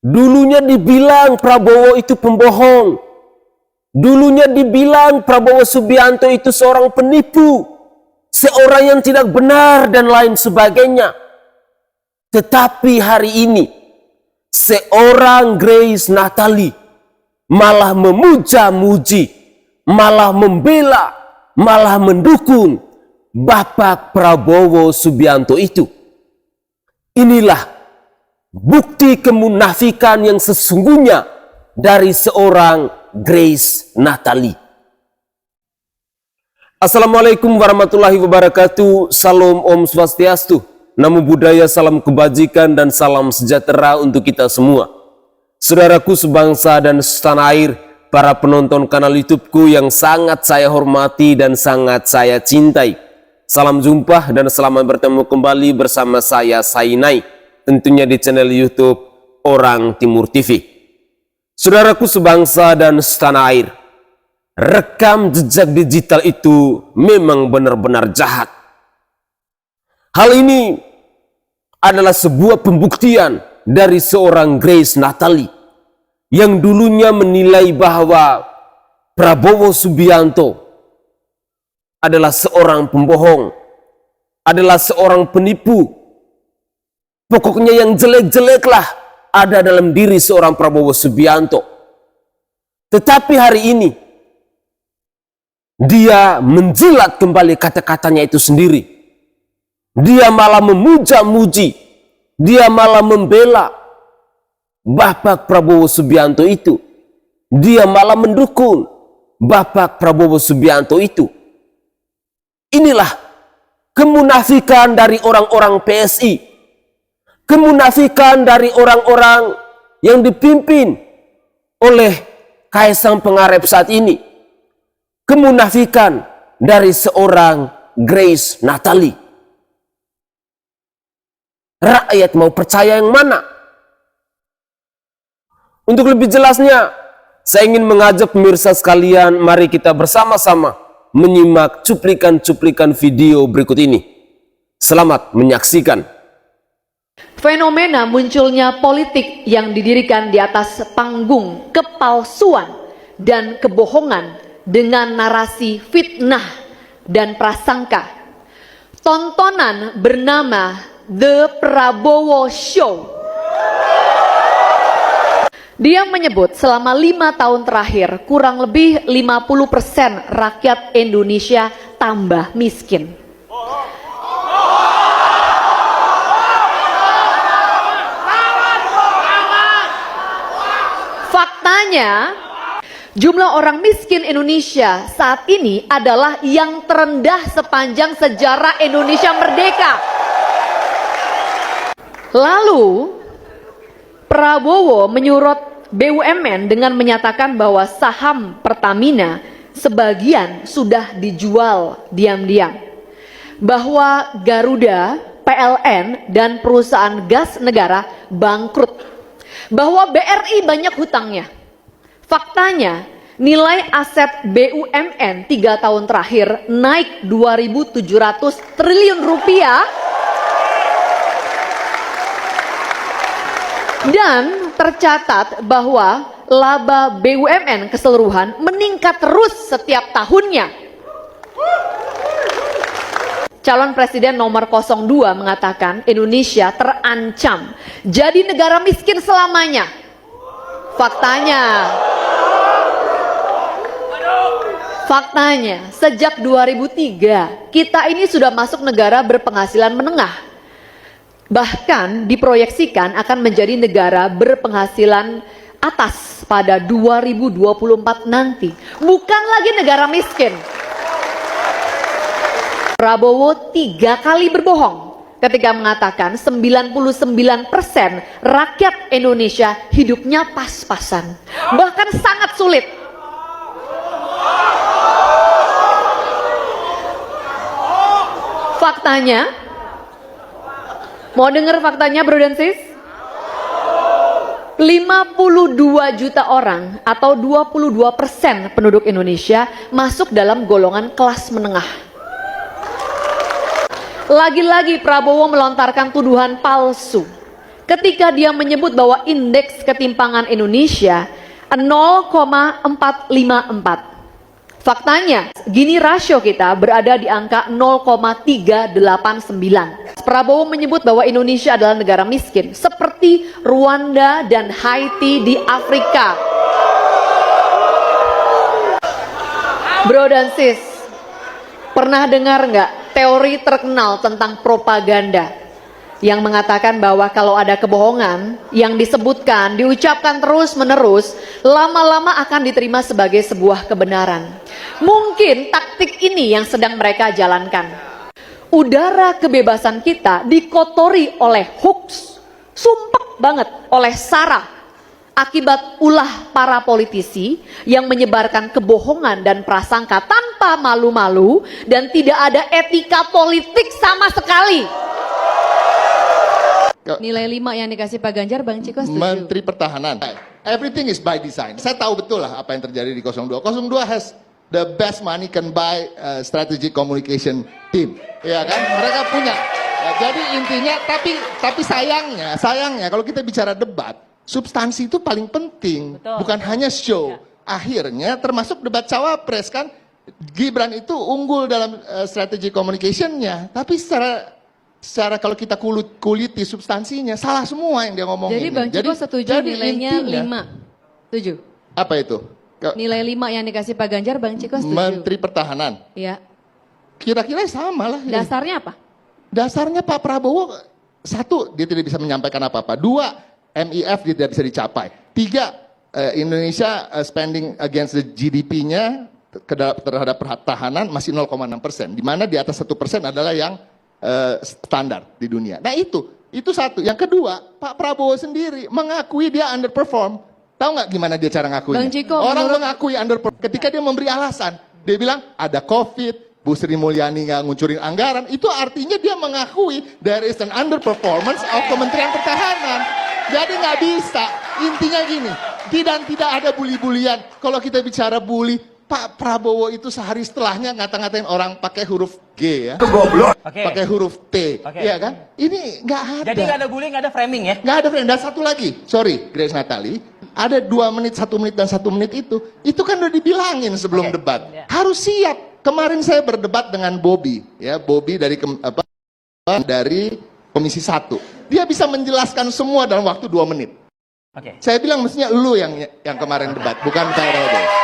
Dulunya dibilang Prabowo itu pembohong. Dulunya dibilang Prabowo Subianto itu seorang penipu, seorang yang tidak benar dan lain sebagainya. Tetapi hari ini seorang Grace Natali malah memuja-muji, malah membela, malah mendukung Bapak Prabowo Subianto itu. Inilah bukti kemunafikan yang sesungguhnya dari seorang Grace Natali. Assalamualaikum warahmatullahi wabarakatuh. Salam Om Swastiastu. Namo Buddhaya, salam kebajikan dan salam sejahtera untuk kita semua. Saudaraku sebangsa dan setanah air, para penonton kanal YouTubeku yang sangat saya hormati dan sangat saya cintai. Salam jumpa dan selamat bertemu kembali bersama saya Sainai, tentunya di channel YouTube Orang Timur TV. Saudaraku sebangsa dan setanah air, rekam jejak digital itu memang benar-benar jahat. Hal ini adalah sebuah pembuktian dari seorang Grace Natali yang dulunya menilai bahwa Prabowo Subianto adalah seorang pembohong, adalah seorang penipu. Pokoknya yang jelek-jeleklah ada dalam diri seorang Prabowo Subianto. Tetapi hari ini dia menjilat kembali kata-katanya itu sendiri. Dia malah memuja-muji, dia malah membela Bapak Prabowo Subianto itu. Dia malah mendukung Bapak Prabowo Subianto itu. Inilah kemunafikan dari orang-orang PSI. Kemunafikan dari orang-orang yang dipimpin oleh Kaisang Pangarep saat ini. Kemunafikan dari seorang Grace Natali. Rakyat mau percaya yang mana? Untuk lebih jelasnya, saya ingin mengajak pemirsa sekalian, mari kita bersama-sama menyimak cuplikan-cuplikan video berikut ini. Selamat menyaksikan. Fenomena munculnya politik yang didirikan di atas panggung kepalsuan dan kebohongan dengan narasi fitnah dan prasangka. Tontonan bernama The Prabowo Show. Dia menyebut selama 5 tahun terakhir kurang lebih 50% rakyat Indonesia tambah miskin. Faktanya, jumlah orang miskin Indonesia saat ini adalah yang terendah sepanjang sejarah Indonesia merdeka. Lalu, Prabowo menyurut BUMN dengan menyatakan bahwa saham Pertamina sebagian sudah dijual diam-diam. Bahwa Garuda, PLN, dan perusahaan gas negara bangkrut. Bahwa BRI banyak hutangnya. Faktanya, nilai aset BUMN 3 tahun terakhir naik 2.700 triliun rupiah. Dan tercatat bahwa laba BUMN keseluruhan meningkat terus setiap tahunnya. Calon Presiden nomor 02 mengatakan Indonesia terancam jadi negara miskin selamanya. Faktanya, sejak 2003 kita ini sudah masuk negara berpenghasilan menengah. Bahkan diproyeksikan akan menjadi negara berpenghasilan atas pada 2024 nanti. Bukan lagi negara miskin. Prabowo 3 kali berbohong ketika mengatakan 99% rakyat Indonesia hidupnya pas-pasan. Bahkan sangat sulit. Faktanya, mau dengar faktanya bro dan sis? 52 juta orang atau 22% penduduk Indonesia masuk dalam golongan kelas menengah. Lagi-lagi Prabowo melontarkan tuduhan palsu ketika dia menyebut bahwa indeks ketimpangan Indonesia 0,454. Faktanya, gini rasio kita berada di angka 0,389. Prabowo menyebut bahwa Indonesia adalah negara miskin, seperti Rwanda dan Haiti di Afrika. Bro dan sis, pernah dengar nggak teori terkenal tentang propaganda yang mengatakan bahwa kalau ada kebohongan yang disebutkan, diucapkan terus-menerus, lama-lama akan diterima sebagai sebuah kebenaran. Mungkin taktik ini yang sedang mereka jalankan. Udara kebebasan kita dikotori oleh hoax, sumpek banget, oleh SARA, akibat ulah para politisi yang menyebarkan kebohongan dan prasangka tanpa malu-malu dan tidak ada etika politik sama sekali. Nilai 5 yang dikasih Pak Ganjar, Bang Ciko setuju? Menteri Pertahanan. Everything is by design. Saya tahu betul lah apa yang terjadi di 02. 02 has the best money can buy strategic communication team. Ya kan? Mereka punya. Ya, jadi intinya, tapi sayangnya kalau kita bicara debat, substansi itu paling penting. Betul. Bukan hanya show. Akhirnya termasuk debat cawapres kan, Gibran itu unggul dalam strategic communication-nya. Tapi secara kalau kita kuliti substansinya salah semua yang dia ngomongin. Jadi Bang Ciko setuju nilainya intinya, 5? Setuju? Apa itu? Nilai 5 yang dikasih Pak Ganjar, Bang Ciko setuju? Menteri Pertahanan. Iya. Kira-kira sama lah. Dasarnya apa? Dasarnya Pak Prabowo, satu, dia tidak bisa menyampaikan apa-apa. Dua, MIF dia tidak bisa dicapai. Tiga, Indonesia spending against the GDP-nya terhadap pertahanan masih 0,6%. Di mana di atas 1% adalah yang standar di dunia. Nah itu satu. Yang kedua, Pak Prabowo sendiri mengakui dia underperform. Tahu nggak gimana dia cara ngakuinya? Bang Ciko, Orang mengakui underperform ketika dia memberi alasan. Dia bilang ada COVID, Bu Sri Mulyani nggak ngucurin anggaran. Itu artinya dia mengakui there is an underperformance of Kementerian Pertahanan. Jadi nggak bisa. Intinya gini, tidak ada bully-bulian. Kalau kita bicara bully, Pak Prabowo itu sehari setelahnya ngata-ngatain orang pakai huruf G ya. Pakai huruf T. Iya kan? Ini nggak ada. Jadi nggak ada bullying, nggak ada framing ya? Nggak ada framing. Dan satu lagi, sorry Grace Natali, ada 2 menit, 1 menit, dan 1 menit itu kan udah dibilangin sebelum debat. Harus siap. Kemarin saya berdebat dengan Bobby, ya Bobby dari Komisi 1. Dia bisa menjelaskan semua dalam waktu 2 menit. Saya bilang mestinya lu yang kemarin debat, bukan Pak Prabowo.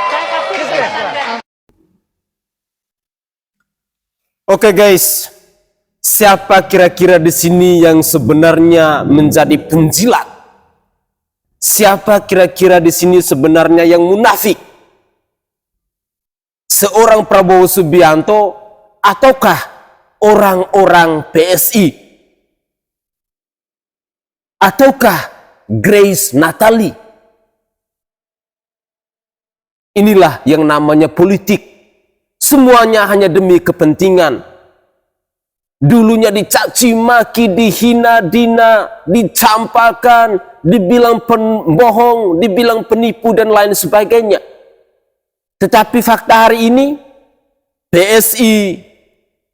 Oke guys, siapa kira-kira di sini yang sebenarnya menjadi penjilat? Siapa kira-kira di sini sebenarnya yang munafik? Seorang Prabowo Subianto ataukah orang-orang PSI? Ataukah Grace Natali? Inilah yang namanya politik. Semuanya hanya demi kepentingan. Dulunya dicaci maki, dihina, dicampakan, dibilang pembohong, dibilang penipu dan lain sebagainya. Tetapi fakta hari ini, PSI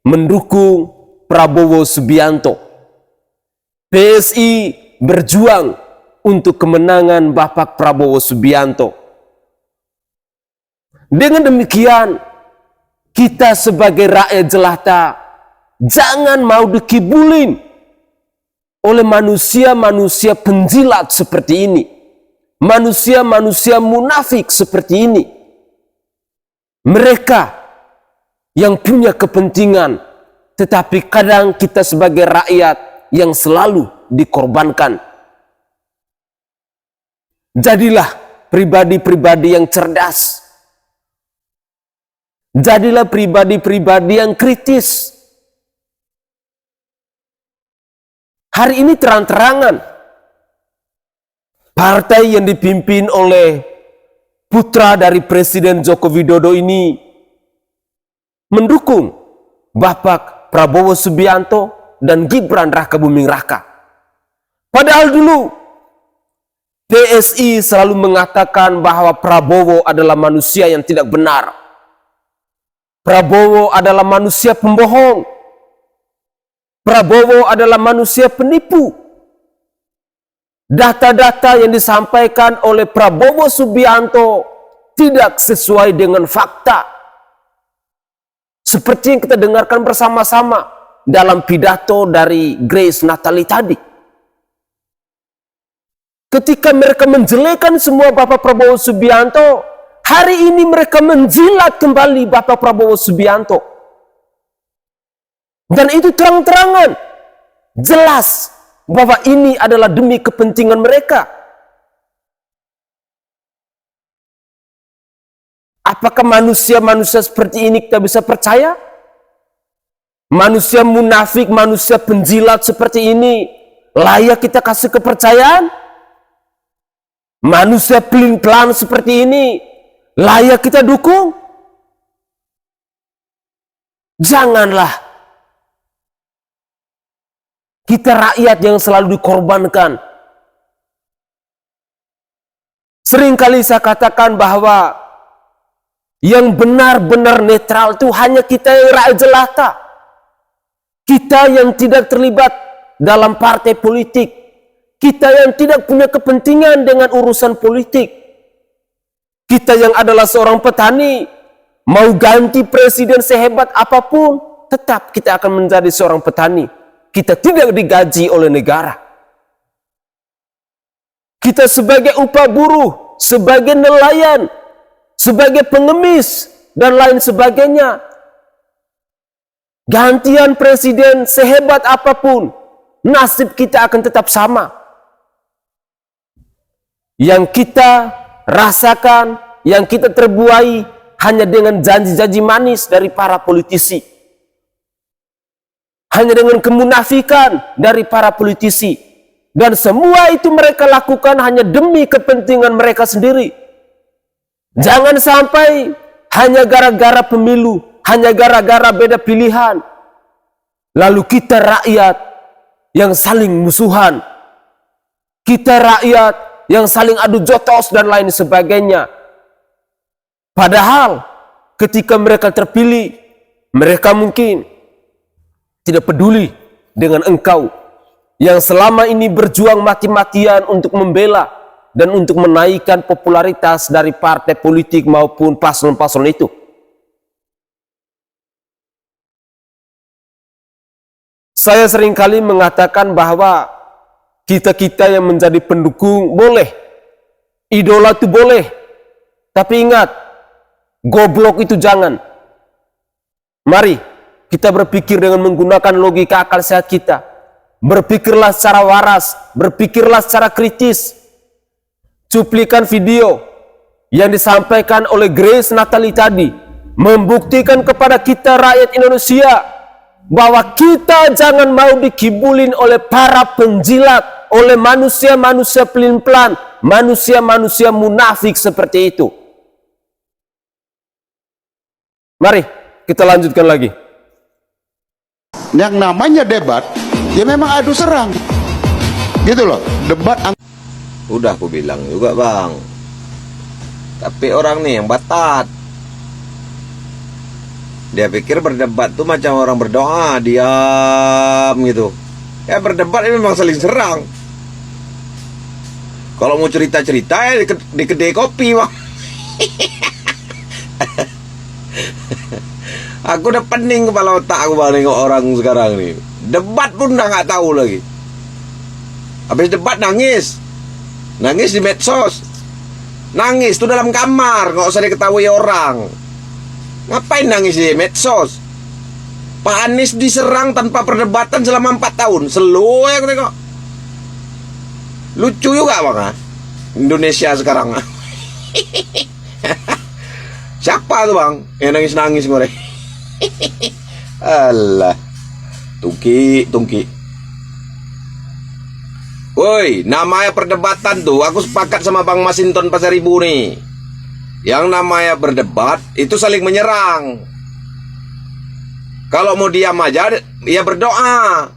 mendukung Prabowo Subianto. PSI berjuang untuk kemenangan Bapak Prabowo Subianto. Dengan demikian, kita sebagai rakyat jelata jangan mau dikibulin oleh manusia-manusia penjilat seperti ini. Manusia-manusia munafik seperti ini. Mereka yang punya kepentingan, tetapi kadang kita sebagai rakyat yang selalu dikorbankan. Jadilah pribadi-pribadi yang cerdas. Jadilah pribadi-pribadi yang kritis. Hari ini terang-terangan, partai yang dipimpin oleh putra dari Presiden Joko Widodo ini mendukung Bapak Prabowo Subianto dan Gibran Rakabuming Raka. Padahal dulu PSI selalu mengatakan bahwa Prabowo adalah manusia yang tidak benar. Prabowo adalah manusia pembohong. Prabowo adalah manusia penipu. data-data yang disampaikan oleh Prabowo Subianto tidak sesuai dengan fakta. Seperti yang kita dengarkan bersama-sama dalam pidato dari Grace Natali tadi. Ketika mereka menjelekan semua Bapak Prabowo Subianto, hari ini mereka menjilat kembali Bapak Prabowo Subianto. Dan itu terang-terangan, jelas bahwa ini adalah demi kepentingan mereka. Apakah manusia-manusia seperti ini kita bisa percaya? Manusia munafik, manusia penjilat seperti ini layak kita kasih kepercayaan? Manusia pelin-pelan seperti ini layak kita dukung? Janganlah. Kita rakyat yang selalu dikorbankan. Seringkali saya katakan bahwa yang benar-benar netral itu hanya kita yang rakyat jelata. Kita yang tidak terlibat dalam partai politik. Kita yang tidak punya kepentingan dengan urusan politik. Kita yang adalah seorang petani, mau ganti presiden sehebat apapun, tetap kita akan menjadi seorang petani. Kita tidak digaji oleh negara. Kita sebagai upah buruh, sebagai nelayan, sebagai pengemis, dan lain sebagainya. Gantian presiden sehebat apapun, nasib kita akan tetap sama. Yang kita rasakan, yang kita terbuai hanya dengan janji-janji manis dari para politisi. Hanya dengan kemunafikan dari para politisi. Dan semua itu mereka lakukan hanya demi kepentingan mereka sendiri. Jangan sampai hanya gara-gara pemilu, hanya gara-gara beda pilihan, lalu kita rakyat yang saling musuhan. Kita rakyat yang saling adu jotos dan lain sebagainya. Padahal ketika mereka terpilih, mereka mungkin tidak peduli dengan engkau yang selama ini berjuang mati-matian untuk membela dan untuk menaikkan popularitas dari partai politik maupun paslon-paslon itu. Saya seringkali mengatakan bahwa kita-kita yang menjadi pendukung boleh, idola itu boleh, tapi ingat, goblok itu jangan. Mari kita berpikir dengan menggunakan logika akal sehat kita. Berpikirlah secara waras, berpikirlah secara kritis. Cuplikan video yang disampaikan oleh Grace Natali tadi membuktikan kepada kita rakyat Indonesia bahwa kita jangan mau dikibulin oleh para penjilat, oleh manusia-manusia pelin-pelan, manusia-manusia munafik seperti itu. Mari kita lanjutkan lagi. Yang namanya debat, ya memang adu serang. Gitu loh, debat. Udah aku bilang juga bang. Tapi orang nih yang batat. Dia pikir berdebat tuh macam orang berdoa, diam gitu. Ya berdebat ini memang saling serang. Kalau mau cerita-cerita ya di kedai kopi bang. Aku udah pening kepala otak aku bang nengok orang sekarang nih. Debat pun udah gak tahu lagi. Habis debat nangis. Nangis di medsos. Nangis tuh dalam kamar, gak usah diketahui orang. Ngapain nangis di medsos? Pak Anies diserang tanpa perdebatan selama 4 tahun. Slow ya aku tengok. Lucu juga bang Indonesia sekarang. Siapa tuh bang yang nangis-nangis gue? Alah, tungki. Woi, namanya perdebatan tuh, aku sepakat sama Bang Masinton Pasaribu nih. Yang namanya berdebat itu saling menyerang. Kalau mau diam aja, ya berdoa.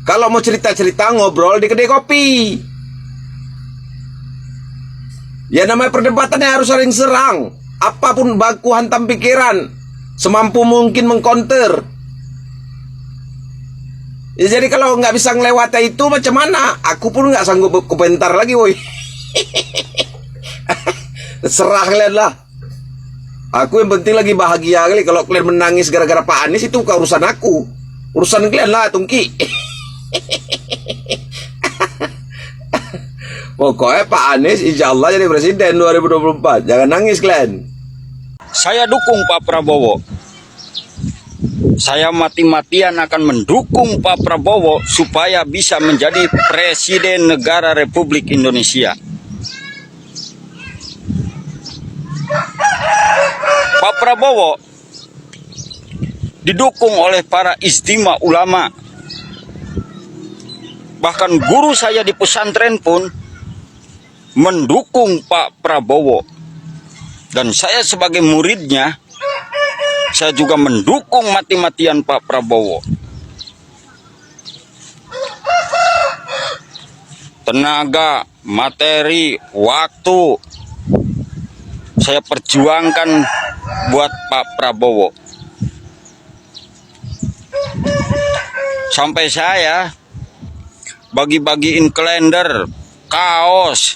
Kalau mau cerita-cerita, ngobrol di kedai kopi. Ya namanya perdebatan harus saling serang. Apapun baku hantam pikiran, semampu mungkin mengcounter. Ya, jadi kalau nggak bisa ngelewati itu macam mana? Aku pun nggak sanggup komentar lagi, woi. Serah kalian lah. Aku yang penting lagi bahagia kali. Kalau kalian menangis gara-gara Pak Anies itu bukan urusan aku. Urusan kalian lah, Tungki. Pokoknya Pak Anies insya Allah jadi presiden 2024. Jangan nangis kalian. Saya dukung Pak Prabowo. Saya mati-matian akan mendukung Pak Prabowo supaya bisa menjadi Presiden Negara Republik Indonesia. Pak Prabowo didukung oleh para istimewa ulama. Bahkan guru saya di pesantren pun mendukung Pak Prabowo. Dan saya sebagai muridnya, saya juga mendukung mati-matian Pak Prabowo. Tenaga, materi, waktu saya perjuangkan buat Pak Prabowo. Sampai saya bagi-bagiin kalender, kaos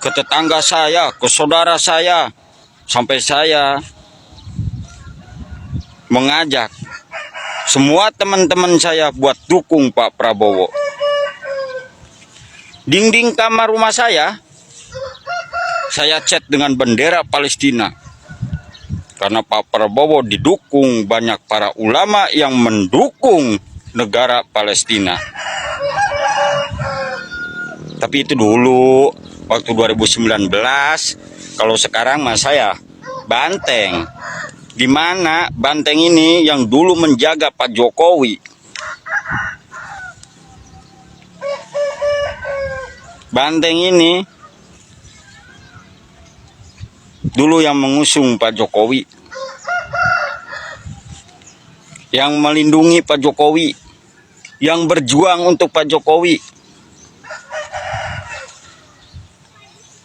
ke tetangga saya, ke saudara saya. Sampai saya mengajak semua teman-teman saya buat dukung Pak Prabowo. Dinding kamar rumah saya cat dengan bendera Palestina. Karena Pak Prabowo didukung banyak para ulama yang mendukung negara Palestina. Tapi itu dulu, waktu 2019. Kalau sekarang mas saya banteng. Gimana banteng ini yang dulu menjaga Pak Jokowi? Banteng ini dulu yang mengusung Pak Jokowi, yang melindungi Pak Jokowi, yang berjuang untuk Pak Jokowi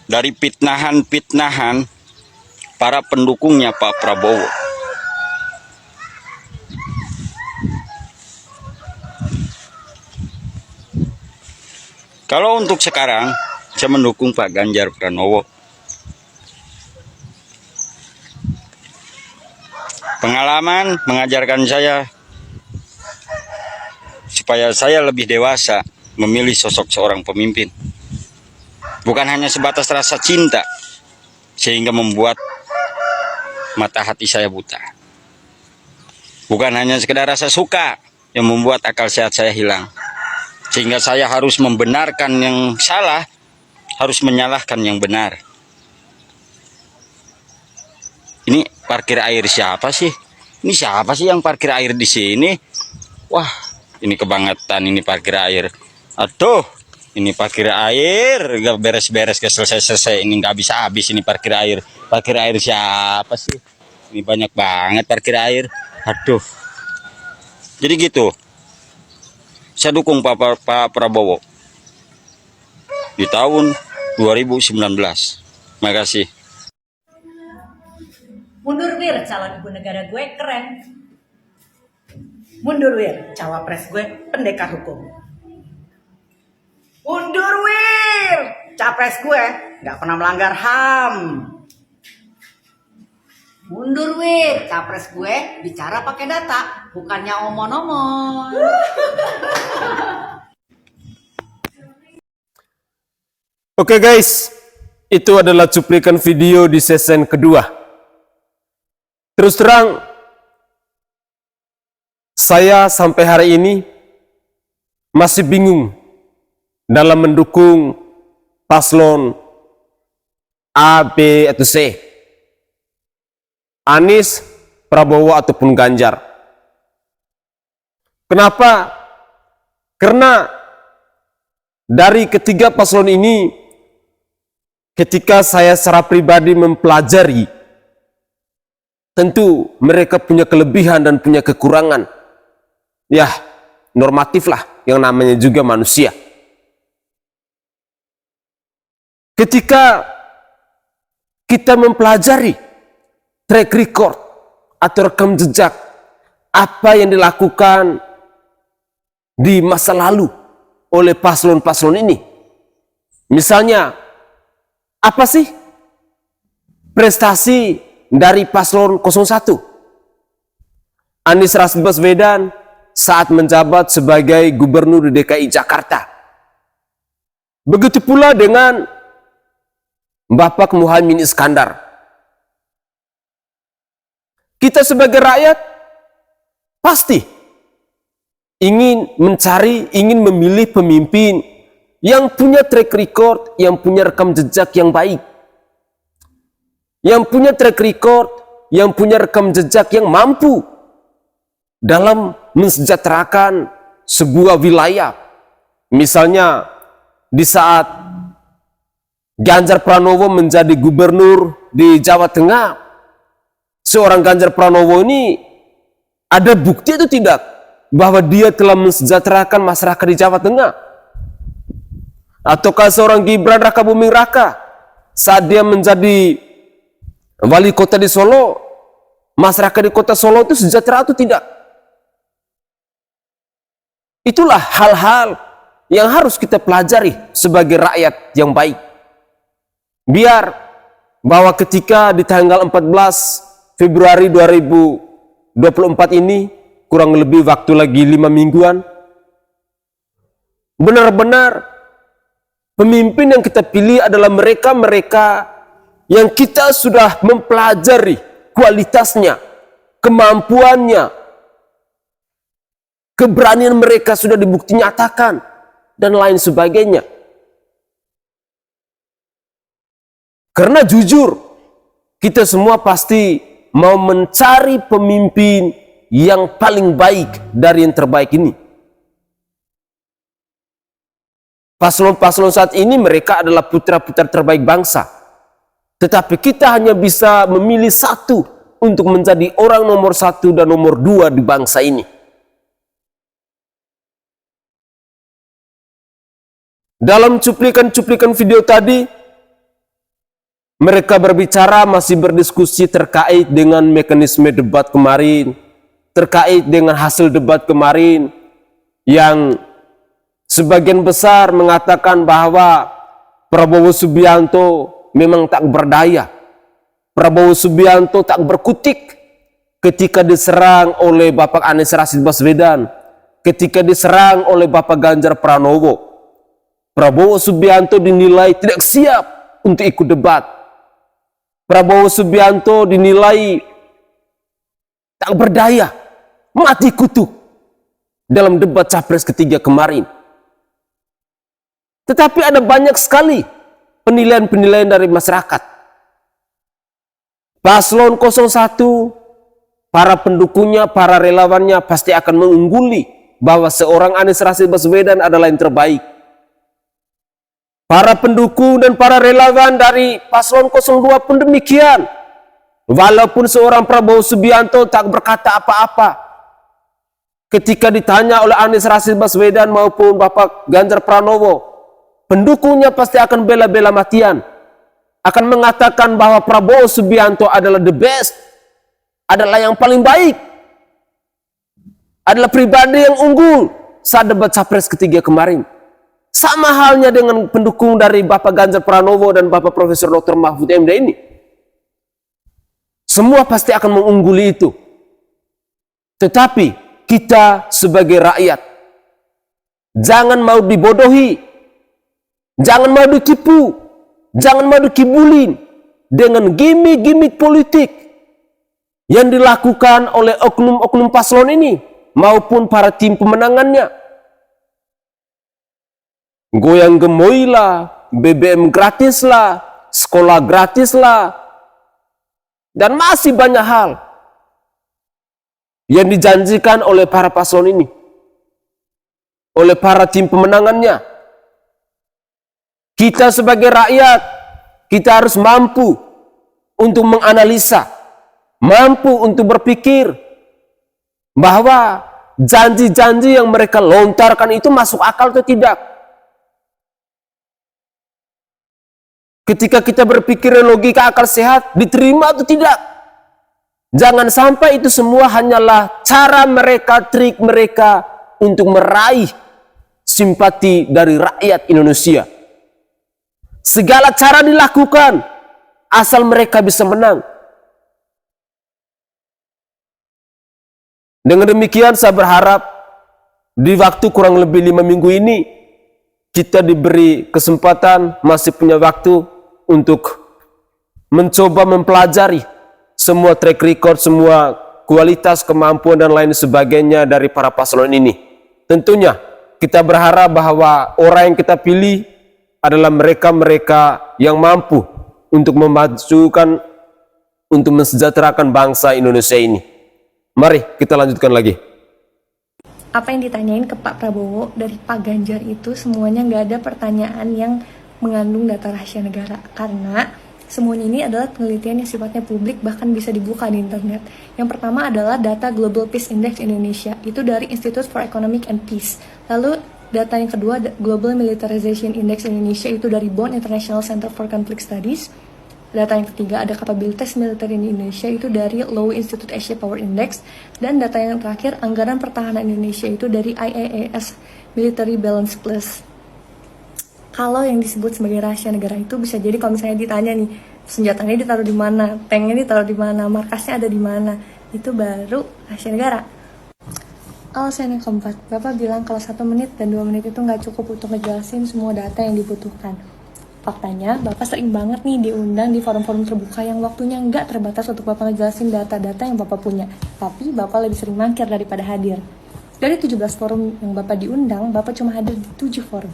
dari pitnahan-pitnahan para pendukungnya Pak Prabowo. Kalau untuk sekarang, saya mendukung Pak Ganjar Pranowo. Pengalaman mengajarkan saya supaya saya lebih dewasa memilih sosok seorang pemimpin. Bukan hanya sebatas rasa cinta sehingga membuat mata hati saya buta. Bukan hanya sekedar rasa suka yang membuat akal sehat saya hilang. Sehingga saya harus membenarkan yang salah, harus menyalahkan yang benar. Ini parkir air siapa sih? Ini siapa sih yang parkir air di sini? Wah, ini kebangetan ini parkir air. Aduh, ini parkir air gak beres-beres, gak selesai-selesai. Ini gak bisa habis ini parkir air. Parkir air siapa sih? Ini banyak banget parkir air. Aduh. Jadi gitu. Saya dukung Pak Prabowo di tahun 2019. Makasih. Mundur Wir, calon ibu negara gue keren. Mundur Wir, cawapres gue pendekar hukum. Mundur Wir, capres gue gak pernah melanggar HAM. Mundur Wir, capres gue bicara pakai data, bukannya omon-omon. Oke guys, itu adalah cuplikan video di season kedua. Terus terang, saya sampai hari ini masih bingung dalam mendukung paslon A, B, atau C. Anies, Prabowo, ataupun Ganjar. Kenapa? Karena dari ketiga paslon ini, ketika saya secara pribadi mempelajari, tentu mereka punya kelebihan dan punya kekurangan. Ya, normatif lah, yang namanya juga manusia. Ketika kita mempelajari track record atau rekam jejak apa yang dilakukan di masa lalu oleh paslon-paslon ini. Misalnya, apa sih prestasi dari paslon 01? Anies Rashid Baswedan saat menjabat sebagai gubernur di DKI Jakarta. Begitu pula dengan Bapak Muhaimin Iskandar. Kita sebagai rakyat pasti ingin mencari, ingin memilih pemimpin yang punya track record, yang punya rekam jejak yang baik. Yang punya track record, yang punya rekam jejak yang mampu dalam mensejahterakan sebuah wilayah. Misalnya di saat Ganjar Pranowo menjadi gubernur di Jawa Tengah, seorang Ganjar Pranowo ini ada bukti atau tidak bahwa dia telah mensejahterakan masyarakat di Jawa Tengah? Ataukah seorang Gibran Raka Buming Raka saat dia menjadi wali kota di Solo, masyarakat di kota Solo itu sejahtera atau tidak? Itulah hal-hal yang harus kita pelajari sebagai rakyat yang baik. Biar bahwa ketika di tanggal 14 Februari 2024 ini, kurang lebih waktu lagi 5 mingguan, benar-benar pemimpin yang kita pilih adalah mereka-mereka yang kita sudah mempelajari kualitasnya, kemampuannya, keberanian mereka sudah dibukti nyatakan, dan lain sebagainya. Karena jujur, kita semua pasti mau mencari pemimpin yang paling baik dari yang terbaik ini. Paslon-paslon saat ini mereka adalah putra-putra terbaik bangsa. Tetapi kita hanya bisa memilih satu untuk menjadi orang nomor 1 dan nomor 2 di bangsa ini. Dalam cuplikan-cuplikan video tadi, mereka berbicara, masih berdiskusi terkait dengan mekanisme debat kemarin, terkait dengan hasil debat kemarin, yang sebagian besar mengatakan bahwa Prabowo Subianto memang tak berdaya. Prabowo Subianto tak berkutik ketika diserang oleh Bapak Anies Rashid Baswedan, ketika diserang oleh Bapak Ganjar Pranowo. Prabowo Subianto dinilai tidak siap untuk ikut debat. Prabowo Subianto dinilai tak berdaya, mati kutu dalam debat Capres ketiga kemarin. Tetapi ada banyak sekali penilaian-penilaian dari masyarakat. Paslon 01, para pendukungnya, para relawannya pasti akan mengungguli bahwa seorang Anies Rashid Baswedan adalah yang terbaik. Para pendukung dan para relawan dari paslon 02 pun demikian. Walaupun seorang Prabowo Subianto tak berkata apa-apa, ketika ditanya oleh Anies Rashid Baswedan maupun Bapak Ganjar Pranowo, pendukungnya pasti akan bela-bela matian, akan mengatakan bahwa Prabowo Subianto adalah the best, adalah yang paling baik, adalah pribadi yang unggul saat debat Capres ketiga kemarin. Sama halnya dengan pendukung dari Bapak Ganjar Pranowo dan Bapak Profesor Dr. Mahfud MD ini. Semua pasti akan mengungguli itu. Tetapi kita sebagai rakyat, jangan mau dibodohi, jangan mau ditipu, jangan mau dikibulin dengan gimmick-gimmick politik yang dilakukan oleh oknum-oknum paslon ini maupun para tim pemenangannya. Goyang gemoy lah, BBM gratis lah, sekolah gratis lah, dan masih banyak hal yang dijanjikan oleh para paslon ini, oleh para tim pemenangannya. Kita sebagai rakyat, kita harus mampu untuk menganalisa, mampu untuk berpikir bahwa janji-janji yang mereka lontarkan itu masuk akal atau tidak. Ketika kita berpikir logika akal sehat, diterima atau tidak. Jangan sampai itu semua hanyalah cara mereka, trik mereka untuk meraih simpati dari rakyat Indonesia. Segala cara dilakukan asal mereka bisa menang. Dengan demikian saya berharap di waktu kurang lebih 5 minggu ini kita diberi kesempatan, masih punya waktu untuk mencoba mempelajari semua track record, semua kualitas, kemampuan dan lain sebagainya dari para paslon ini. Tentunya kita berharap bahwa orang yang kita pilih adalah mereka-mereka yang mampu untuk memajukan, untuk mensejahterakan bangsa Indonesia ini. Mari kita lanjutkan lagi. Apa yang ditanyain ke Pak Prabowo dari Pak Ganjar itu semuanya nggak ada pertanyaan yang mengandung data rahasia negara, karena semuanya ini adalah penelitian yang sifatnya publik, bahkan bisa dibuka di internet. Yang pertama adalah data Global Peace Index Indonesia, itu dari Institute for Economic and Peace. Lalu data yang kedua, Global Militarization Index Indonesia, itu dari Bonn International Center for Conflict Studies. Data yang ketiga ada kapabilitas militer di Indonesia, itu dari Lowy Institute Asia Power Index. Dan data yang terakhir, anggaran pertahanan Indonesia, itu dari IAAS Military Balance Plus. Kalau yang disebut sebagai rahasia negara itu bisa jadi kalau misalnya ditanya nih, senjatanya ditaruh di mana, tanknya ditaruh di mana, markasnya ada di mana, itu baru rahasia negara. Alasan yang keempat, Bapak bilang kalau 1 menit dan 2 menit itu nggak cukup untuk ngejelasin semua data yang dibutuhkan. Faktanya, Bapak sering banget nih diundang di forum-forum terbuka yang waktunya nggak terbatas untuk Bapak ngejelasin data-data yang Bapak punya. Tapi Bapak lebih sering mangkir daripada hadir. Dari 17 forum yang Bapak diundang, Bapak cuma hadir di 7 forum.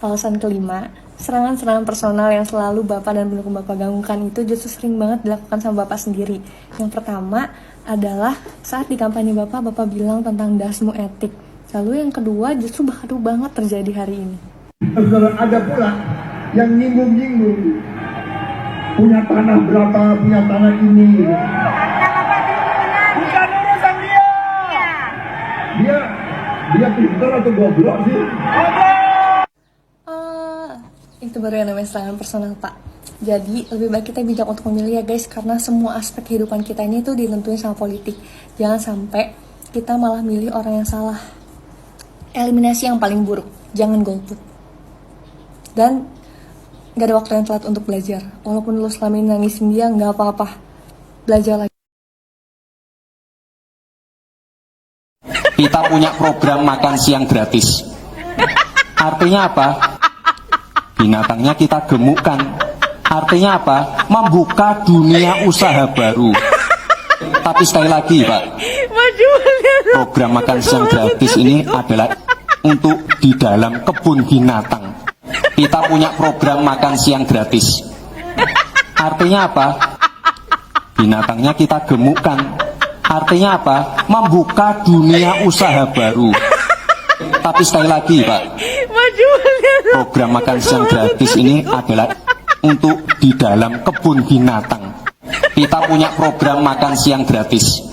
Alasan kelima, serangan-serangan personal yang selalu Bapak dan pendukung Bapak gaungkan itu justru sering banget dilakukan sama Bapak sendiri. Yang pertama adalah saat di kampanye Bapak bilang tentang dasmu etik. Lalu yang kedua justru baru banget terjadi hari ini. Ada pula yang nyinggung-nyinggung punya tanah berapa, punya tanah ini. Bukan urusan dia. Dia pintar atau goblok sih? Itu baru yang namanya serangan personal, Pak. Jadi lebih baik kita bijak untuk memilih ya guys, karena semua aspek kehidupan kita ini tuh ditentuin sama politik. Jangan sampai kita malah milih orang yang salah. Eliminasi yang paling buruk, jangan golput. Dan gak ada waktu yang telat untuk belajar. Walaupun lu selama ini nangisin dia, gak apa-apa. Belajar lagi. Kita punya program makan siang gratis. Artinya apa? Binatangnya kita gemukkan. Artinya apa? Membuka dunia usaha baru. Tapi sekali lagi Pak, program makan siang gratis ini adalah untuk di dalam kebun binatang. Kita punya program makan siang gratis. Artinya apa? Binatangnya kita gemukkan. Artinya apa? Membuka dunia usaha baru. Tapi sekali lagi Pak, program makan siang gratis ini adalah untuk di dalam kebun binatang. Kita punya program makan siang gratis.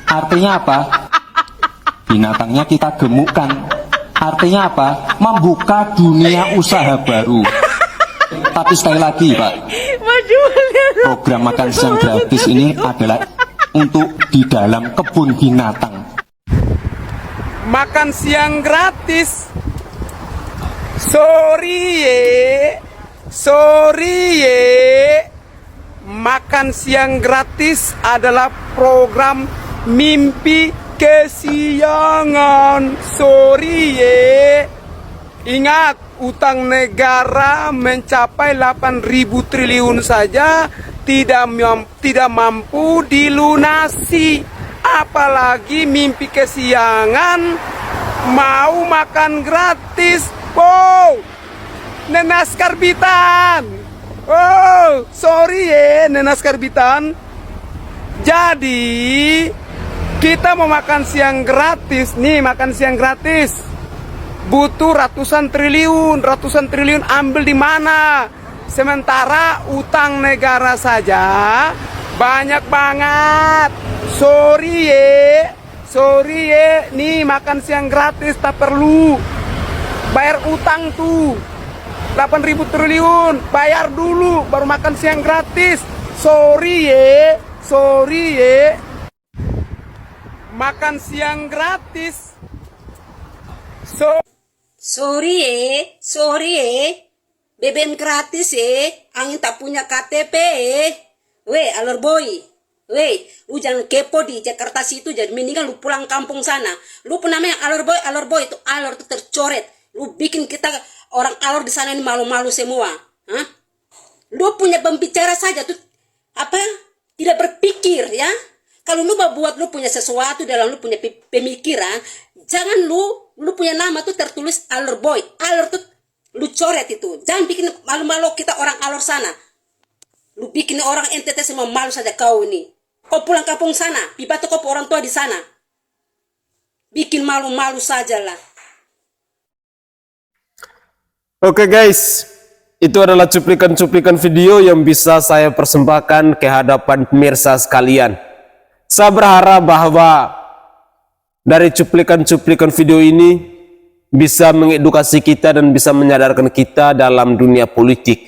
Artinya apa? Binatangnya kita gemukkan. Artinya apa? Membuka dunia usaha baru. Tapi sekali lagi Pak, program makan siang gratis ini adalah untuk di dalam kebun binatang. Makan siang gratis. Sorry ye. Makan siang gratis adalah program mimpi kesiangan. Sorry ye. Ingat, utang negara mencapai 8.000 triliun saja tidak mampu dilunasi. Apalagi mimpi kesiangan mau makan gratis. Wow, nenas karbitan. Oh, sorry ya nenas karbitan. Jadi kita mau makan siang gratis. Nih makan siang gratis butuh ratusan triliun ambil di mana? Sementara utang negara saja banyak banget. Sorry ye, nih makan siang gratis tak perlu bayar utang tuh 8.000 triliun, bayar dulu baru makan siang gratis. Sorry ye. makan siang gratis. Sorry BBM gratis angin tak punya KTP Weh, alor boy. Weh, lu jangan kepo di Jakarta situ, jadi mendingan lu pulang kampung sana. Lu namanya alor boy itu alor itu tercoret. Lu bikin kita orang alor di sana ini malu-malu semua. Hah? Lu punya pembicara saja tuh apa? Tidak berpikir ya. Kalau lu mau buat lu punya sesuatu dalam lu punya pemikiran, jangan lu punya nama tuh tertulis alor boy. Alor tuh lu coret itu. Jangan bikin malu-malu kita orang alor sana. Lu bikin orang NTT semua malu saja kau ini. Kau pulang kampung sana, pibat kau orang tua di sana. Bikin malu-malu saja lah. Oke guys, itu adalah cuplikan-cuplikan video yang bisa saya persembahkan ke hadapan pemirsa sekalian. Saya berharap bahwa dari cuplikan-cuplikan video ini bisa mengedukasi kita dan bisa menyadarkan kita dalam dunia politik.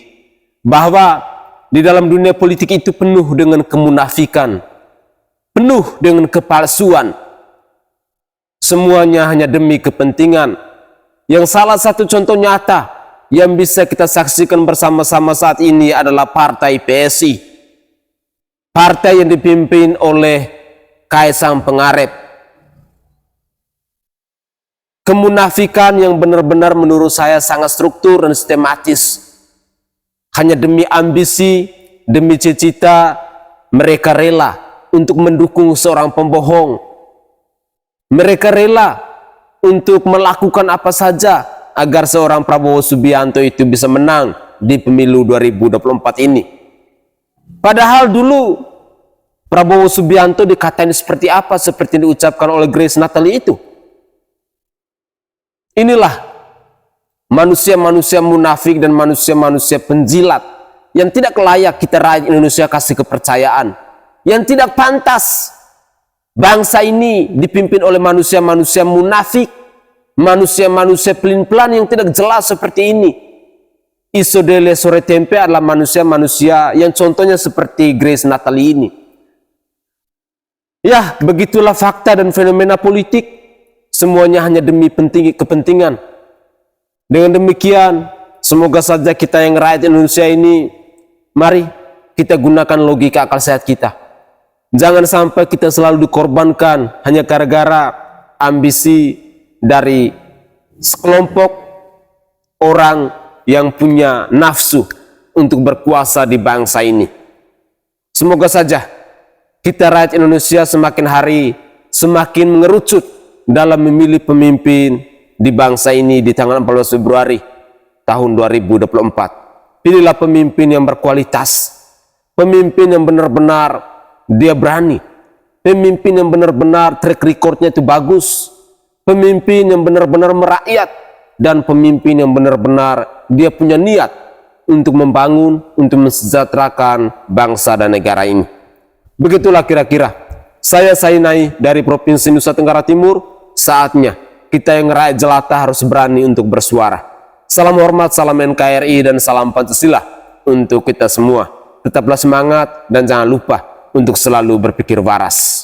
Bahwa di dalam dunia politik itu penuh dengan kemunafikan, penuh dengan kepalsuan. Semuanya hanya demi kepentingan. Yang salah satu contoh nyata yang bisa kita saksikan bersama-sama saat ini adalah partai PSI. Partai yang dipimpin oleh Kaisang Pangarep. Kemunafikan yang benar-benar menurut saya sangat struktur dan sistematis. Hanya demi ambisi, demi cita-cita, mereka rela untuk mendukung seorang pembohong. Mereka rela untuk melakukan apa saja agar seorang Prabowo Subianto itu bisa menang di pemilu 2024 ini. Padahal dulu Prabowo Subianto dikatain seperti apa, seperti yang diucapkan oleh Grace Natali itu. Inilah manusia-manusia munafik dan manusia-manusia penjilat yang tidak layak kita rakyat Indonesia kasih kepercayaan, yang tidak pantas bangsa ini dipimpin oleh manusia-manusia munafik, manusia-manusia pelin-pelan yang tidak jelas seperti ini. Isodele sore tempe adalah manusia-manusia yang contohnya seperti Grace Natali ini. Ya, begitulah fakta dan fenomena politik. Semuanya hanya demi kepentingan. Dengan demikian, semoga saja kita yang rakyat Indonesia ini, mari kita gunakan logika akal sehat kita. Jangan sampai kita selalu dikorbankan hanya gara-gara ambisi dari sekelompok orang yang punya nafsu untuk berkuasa di bangsa ini. Semoga saja kita rakyat Indonesia semakin hari semakin mengerucut dalam memilih pemimpin di bangsa ini di tanggal 14 Februari tahun 2024. Pilihlah pemimpin yang berkualitas, pemimpin yang benar-benar dia berani, pemimpin yang benar-benar track recordnya itu bagus, pemimpin yang benar-benar merakyat, dan pemimpin yang benar-benar dia punya niat untuk membangun, untuk mensejahterakan bangsa dan negara ini. Begitulah kira-kira. Saya Sainai dari Provinsi Nusa Tenggara Timur. Saatnya kita yang rakyat jelata harus berani untuk bersuara. Salam hormat, salam NKRI, dan salam Pancasila untuk kita semua. Tetaplah semangat dan jangan lupa untuk selalu berpikir waras.